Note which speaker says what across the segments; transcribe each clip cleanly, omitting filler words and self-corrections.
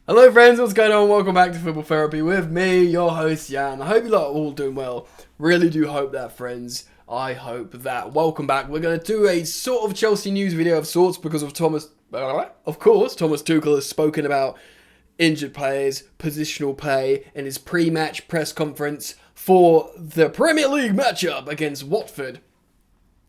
Speaker 1: Hello friends, what's going on? Welcome back to Football Therapy with me, your host Jan. I hope you lot are all doing well. Really do hope that, friends. I hope that. Welcome back. We're going to do a sort of Chelsea news video of sorts because of Thomas Tuchel has spoken about injured players, positional play in his pre-match press conference for the Premier League matchup against Watford.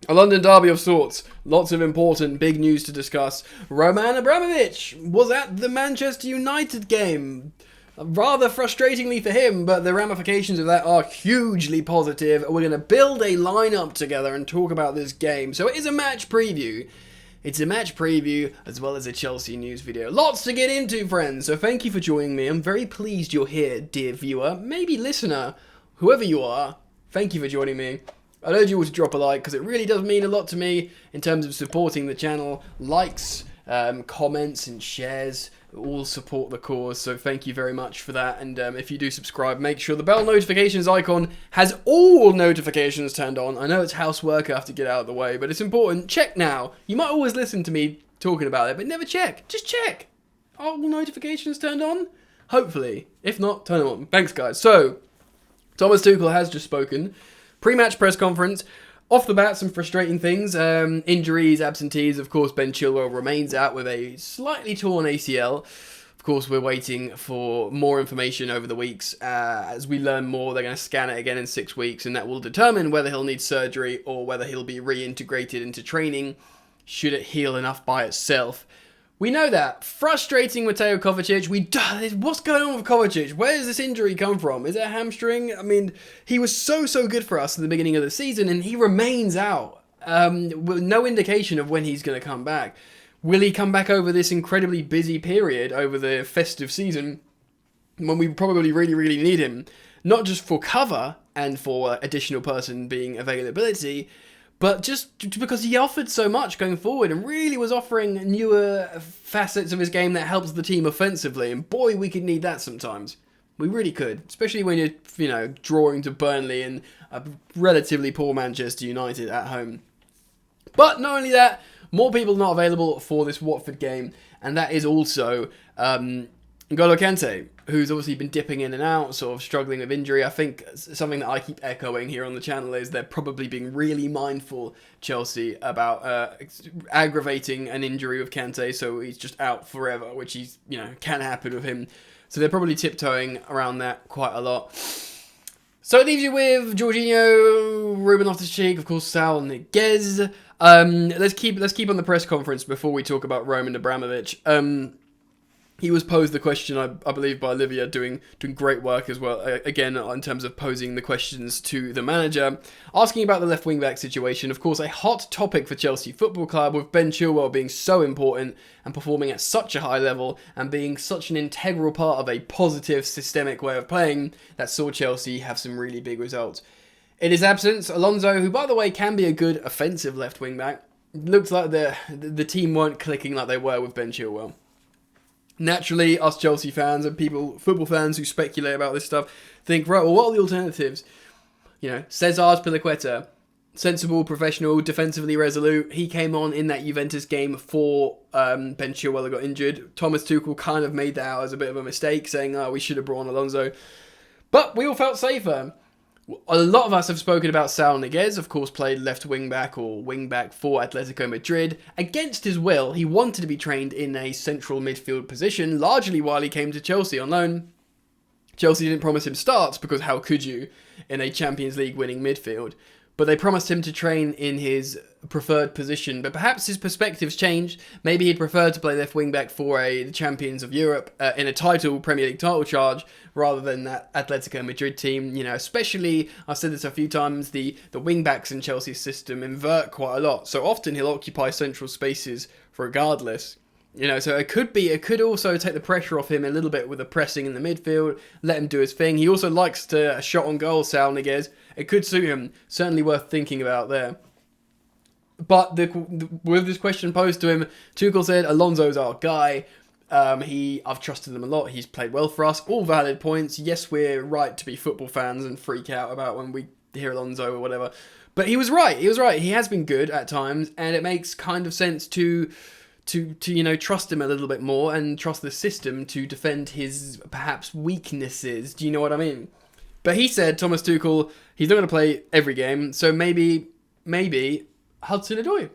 Speaker 1: A London derby of sorts. Lots of important big news to discuss. Roman Abramovich was at the Manchester United game. Rather frustratingly for him, but the ramifications of that are hugely positive. We're going to build a lineup together and talk about this game. So it is a match preview. It's a match preview as well as a Chelsea news video. Lots to get into, friends. So thank you for joining me. I'm very pleased you're here, dear viewer, maybe listener, whoever you are. Thank you for joining me. I'd urge you all to drop a like because it really does mean a lot to me in terms of supporting the channel. Likes, comments and shares all support the cause, so thank you very much for that. And if you do subscribe, make sure the bell notifications icon has all notifications turned on. I know it's housework, I have to get out of the way, but it's important. Check now. You might always listen to me talking about it, but never check. Just check. Are all notifications turned on? Hopefully. If not, turn them on. Thanks, guys. So, Thomas Tuchel has just spoken. Pre-match press conference. Off the bat, some frustrating things. Injuries, absentees. Of course, Ben Chilwell remains out with a slightly torn ACL. Of course, we're waiting for more information over the weeks. As we learn more, they're going to scan it again in 6 weeks, and that will determine whether he'll need surgery or whether he'll be reintegrated into training, should it heal enough by itself. We know that. Frustrating Mateo Kovacic. What's going on with Kovacic? Where does this injury come from? Is it a hamstring? I mean, he was so good for us at the beginning of the season, and he remains out. With no indication of when he's going to come back. Will he come back over this incredibly busy period over the festive season when we probably really need him? Not just for cover and for additional person being availability, but just because he offered so much going forward and really was offering newer facets of his game that helps the team offensively. And boy, we could need that sometimes. We really could. Especially when you're, drawing to Burnley and a relatively poor Manchester United at home. But not only that, more people not available for this Watford game. And that is also Ngolo Kante, who's obviously been dipping in and out, sort of struggling with injury. I think something that I keep echoing here on the channel is they're probably being really mindful, Chelsea, about aggravating an injury with Kante, so he's just out forever, which can happen with him. So they're probably tiptoeing around that quite a lot. So it leaves you with Jorginho, Ruben Loftus-Cheek, of course, Saul Niguez. Let's keep on the press conference before we talk about Roman Abramovich. He was posed the question, I believe, by Olivia, doing great work as well, again, in terms of posing the questions to the manager, asking about the left wing-back situation. Of course, a hot topic for Chelsea Football Club, with Ben Chilwell being so important and performing at such a high level and being such an integral part of a positive, systemic way of playing that saw Chelsea have some really big results. In his absence, Alonso, who, by the way, can be a good offensive left wing-back, looks like the team weren't clicking like they were with Ben Chilwell. Naturally, us Chelsea fans and football fans who speculate about this stuff, think, right, well, what are the alternatives? Cesar Azpilicueta, sensible, professional, defensively resolute. He came on in that Juventus game for Ben Chilwell, who got injured. Thomas Tuchel kind of made that out as a bit of a mistake, saying, we should have brought on Alonso. But we all felt safer. A lot of us have spoken about Saul Niguez, of course, played left wing-back or wing-back for Atletico Madrid. Against his will, he wanted to be trained in a central midfield position, largely while he came to Chelsea on loan. Chelsea didn't promise him starts, because how could you in a Champions League winning midfield? But they promised him to train in his preferred position. But perhaps his perspectives changed. Maybe he'd prefer to play left wing-back for the Champions of Europe in a Premier League title charge, rather than that Atletico Madrid team. Especially, I've said this a few times, the wing-backs in Chelsea's system invert quite a lot. So often he'll occupy central spaces regardless. So it could also take the pressure off him a little bit with the pressing in the midfield, let him do his thing. He also likes to shot on goal, Saul Niguez. It could suit him. Certainly worth thinking about there. But with this question posed to him, Tuchel said, Alonso's our guy. I've trusted him a lot. He's played well for us. All valid points. Yes, we're right to be football fans and freak out about when we hear Alonso or whatever. But he was right. He has been good at times, and it makes kind of sense to to trust him a little bit more and trust the system to defend his perhaps weaknesses. Do you know what I mean? But he said, Thomas Tuchel, he's not going to play every game, so maybe Hudson-Odoi.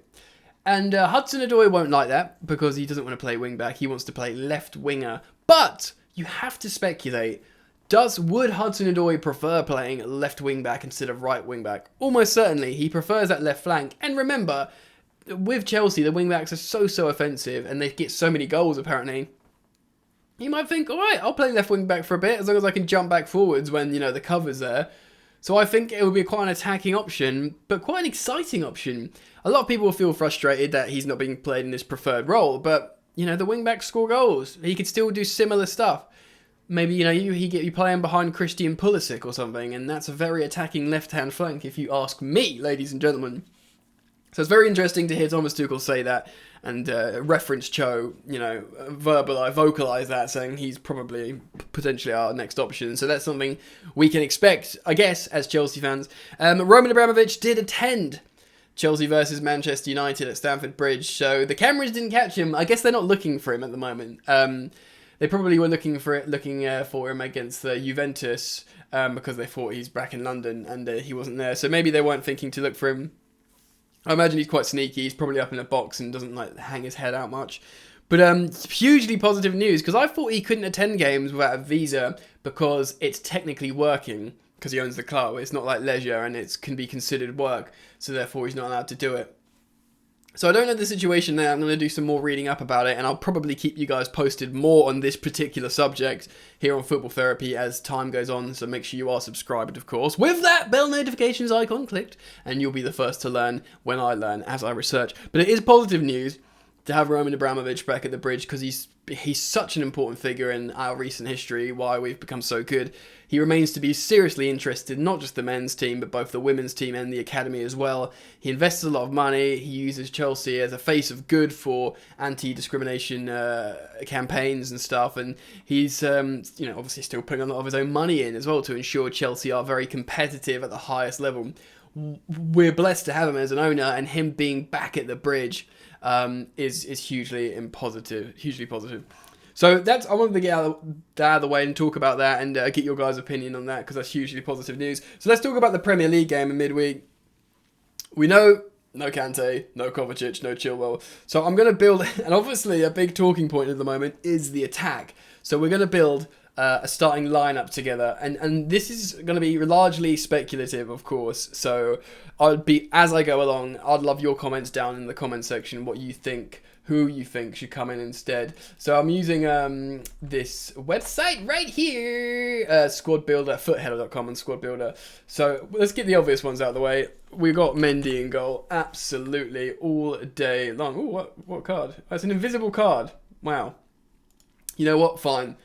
Speaker 1: And Hudson-Odoi won't like that because he doesn't want to play wing-back. He wants to play left winger. But you have to speculate, would Hudson-Odoi prefer playing left wing-back instead of right wing-back? Almost certainly. He prefers that left flank. And remember, with Chelsea, the wing-backs are so offensive and they get so many goals apparently. You might think, all right, I'll play left wing back for a bit as long as I can jump back forwards when, the cover's there. So I think it would be quite an attacking option, but quite an exciting option. A lot of people will feel frustrated that he's not being played in his preferred role, but, the wing backs score goals. He could still do similar stuff. Maybe, you play him behind Christian Pulisic or something, and that's a very attacking left-hand flank if you ask me, ladies and gentlemen. So it's very interesting to hear Thomas Tuchel say that and reference Cho, vocalise that, saying he's probably potentially our next option. So that's something we can expect, I guess, as Chelsea fans. Roman Abramovich did attend Chelsea versus Manchester United at Stamford Bridge, so the cameras didn't catch him. I guess they're not looking for him at the moment. They probably were looking for him against Juventus because they thought he's back in London and he wasn't there. So maybe they weren't thinking to look for him. I imagine he's quite sneaky. He's probably up in a box and doesn't hang his head out much. But hugely positive news because I thought he couldn't attend games without a visa because it's technically working because he owns the club. It's not like leisure and it can be considered work. So therefore he's not allowed to do it. So I don't know the situation there. I'm going to do some more reading up about it and I'll probably keep you guys posted more on this particular subject here on Football Therapy as time goes on. So make sure you are subscribed, of course, with that bell notifications icon clicked and you'll be the first to learn when I learn as I research. But it is positive news to have Roman Abramovich back at the Bridge because he's such an important figure in our recent history, why we've become so good. He remains to be seriously interested, not just the men's team, but both the women's team and the academy as well. He invests a lot of money. He uses Chelsea as a face of good for anti-discrimination campaigns and stuff. And he's, obviously still putting a lot of his own money in as well to ensure Chelsea are very competitive at the highest level. We're blessed to have him as an owner, and him being back at the Bridge is hugely positive. So I wanted to get that out of the way and talk about that and get your guys' opinion on that because that's hugely positive news. So let's talk about the Premier League game in midweek. We know no Kante, no Kovacic, no Chilwell. So I'm going to build, and obviously a big talking point at the moment is the attack. So we're going to build a starting lineup together, and this is going to be largely speculative, of course. So as I go along, I'd love your comments down in the comment section, what you think, who you think should come in instead. So I'm using this website right here, Squad Builder, footheader.com and Squad Builder. So let's get the obvious ones out of the way. We've got Mendy in goal, absolutely all day long. Ooh, what card? That's an invisible card. Wow. You know what? Fine.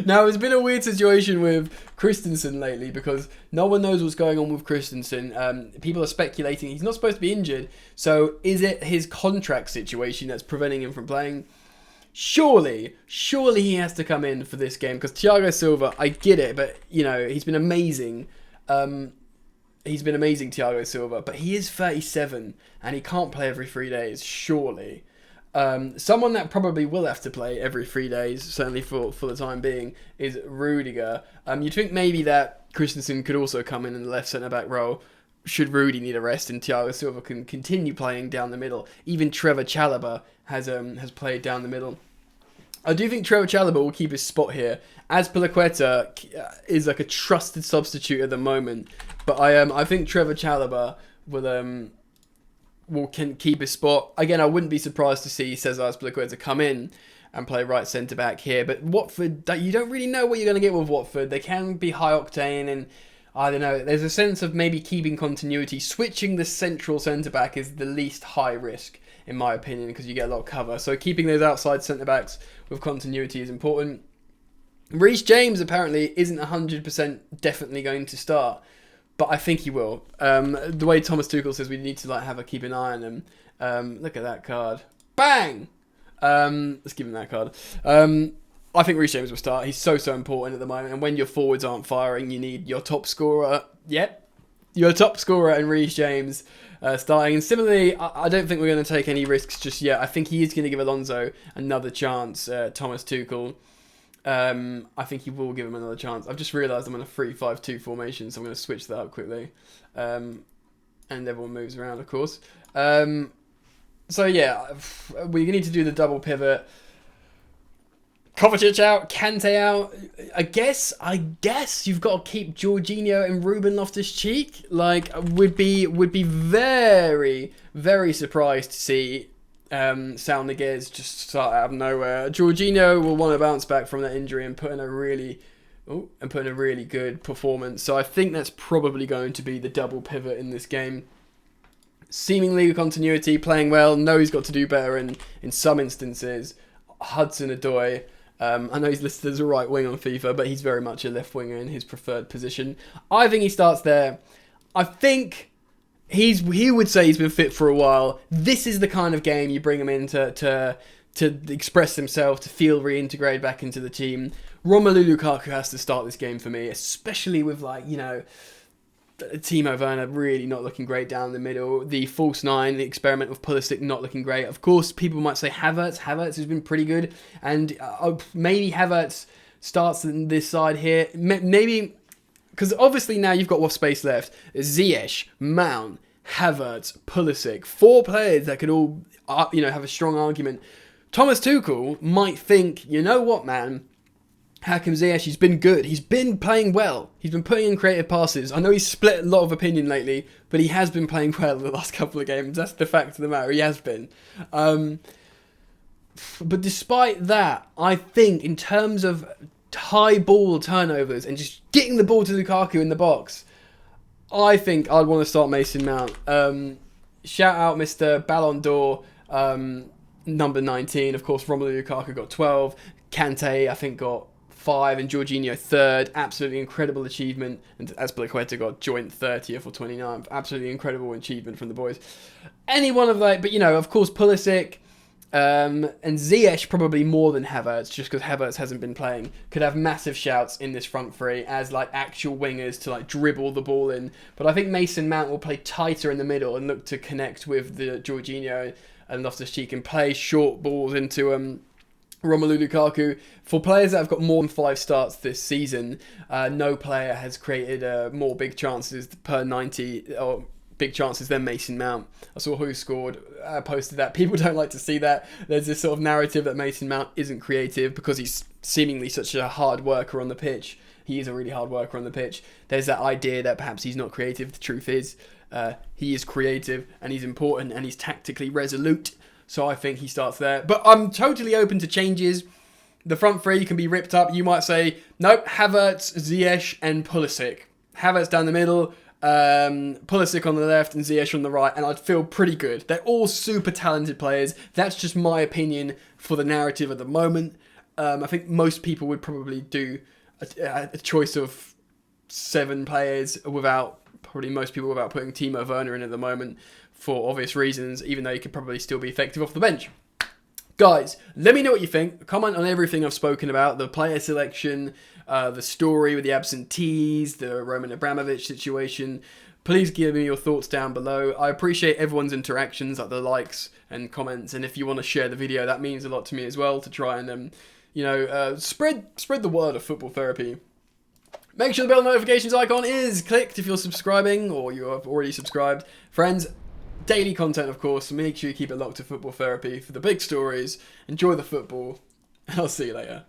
Speaker 1: Now, it's been a weird situation with Christensen lately because no one knows what's going on with Christensen. People are speculating he's not supposed to be injured. So is it his contract situation that's preventing him from playing? Surely he has to come in for this game because Thiago Silva, I get it, but, he's been amazing. Thiago Silva, but he is 37 and he can't play every 3 days, surely. Someone that probably will have to play every 3 days, certainly for the time being, is Rudiger. You'd think maybe that Christensen could also come in the left centre-back role should Rudy need a rest and Thiago Silva can continue playing down the middle. Even Trevor Chalobah has played down the middle. I do think Trevor Chalobah will keep his spot here, as Piliqueta is like a trusted substitute at the moment. But I think Trevor Chalobah can keep his spot. Again, I wouldn't be surprised to see Cesar Azpilicueta come in and play right centre-back here. But Watford, you don't really know what you're going to get with Watford. They can be high-octane and, I don't know, there's a sense of maybe keeping continuity. Switching the central centre-back is the least high risk, in my opinion, because you get a lot of cover. So keeping those outside centre-backs with continuity is important. Reece James apparently isn't 100% definitely going to start. But I think he will. The way Thomas Tuchel says we need to keep an eye on him. Look at that card. Bang! Let's give him that card. I think Reece James will start. He's so important at the moment. And when your forwards aren't firing, you need your top scorer. Yep. your top scorer and Reece James starting. And similarly, I don't think we're going to take any risks just yet. I think he is going to give Alonso another chance, Thomas Tuchel. I think he will give him another chance. I've just realised I'm in a 3-5-2 formation, so I'm going to switch that up quickly. And everyone moves around, of course. So yeah, we need to do the double pivot. Kovacic out, Kante out. I guess you've got to keep Jorginho and Ruben Loftus-Cheek. Like, would be very, very surprised to see Sal Niguez just start out of nowhere. Jorginho will want to bounce back from that injury and put in a really good performance. So I think that's probably going to be the double pivot in this game. Seemingly continuity, playing well. No, he's got to do better in some instances. Hudson-Odoi. I know he's listed as a right wing on FIFA, but he's very much a left winger in his preferred position. I think he starts there. I think he would say he's been fit for a while. This is the kind of game you bring him in to express himself, to feel reintegrated back into the team. Romelu Lukaku has to start this game for me, especially with Timo Werner really not looking great down the middle. The false nine, the experiment with Pulisic not looking great. Of course, people might say Havertz. Havertz has been pretty good. And maybe Havertz starts on this side here. Maybe, because obviously now you've got what space left. Ziyech, Mount, Havertz, Pulisic. 4 players that could all have a strong argument. Thomas Tuchel might think, you know what, man? Hakim Ziyech, he's been good. He's been playing well. He's been putting in creative passes. I know he's split a lot of opinion lately, but he has been playing well in the last couple of games. That's the fact of the matter. He has been. But despite that, I think in terms of high ball turnovers and just getting the ball to Lukaku in the box, I think I'd want to start Mason Mount. Shout out Mr. Ballon d'Or, number 19. Of course, Romelu Lukaku got 12. Kante, I think, got 5, and Jorginho 3rd. Absolutely incredible achievement. And Azpilicueta got joint 30th or 29th. Absolutely incredible achievement from the boys. Any one of that, but of course, Pulisic and Ziyech probably more than Havertz, just because Havertz hasn't been playing, could have massive shouts in this front three as actual wingers to dribble the ball in. But I think Mason Mount will play tighter in the middle and look to connect with the Jorginho and Loftus-Cheek and play short balls into Romelu Lukaku. For players that have got more than 5 starts this season, no player has created more big chances per 90 or big chances than Mason Mount. I saw Who Scored posted that. People don't like to see that. There's this sort of narrative that Mason Mount isn't creative because he's seemingly such a hard worker on the pitch. He is a really hard worker on the pitch. There's that idea that perhaps he's not creative. The truth is, he is creative and he's important and he's tactically resolute. So I think he starts there. But I'm totally open to changes. The front three can be ripped up. You might say, nope, Havertz, Ziyech and Pulisic. Havertz down the middle, Pulisic on the left and Ziyech on the right. And I'd feel pretty good. They're all super talented players. That's just my opinion for the narrative at the moment. I think most people would probably do a choice of 7 players without putting Timo Werner in at the moment, for obvious reasons, even though he could probably still be effective off the bench. Guys, let me know what you think. Comment on everything I've spoken about. The player selection, the story with the absentees, the Roman Abramovich situation. Please give me your thoughts down below. I appreciate everyone's interactions, like the likes and comments. And if you want to share the video, that means a lot to me as well, to try and spread the word of football therapy. Make sure the bell notifications icon is clicked if you're subscribing or you have already subscribed. Friends, daily content, of course. Make sure you keep it locked to Football Therapy for the big stories. Enjoy the football, and I'll see you later.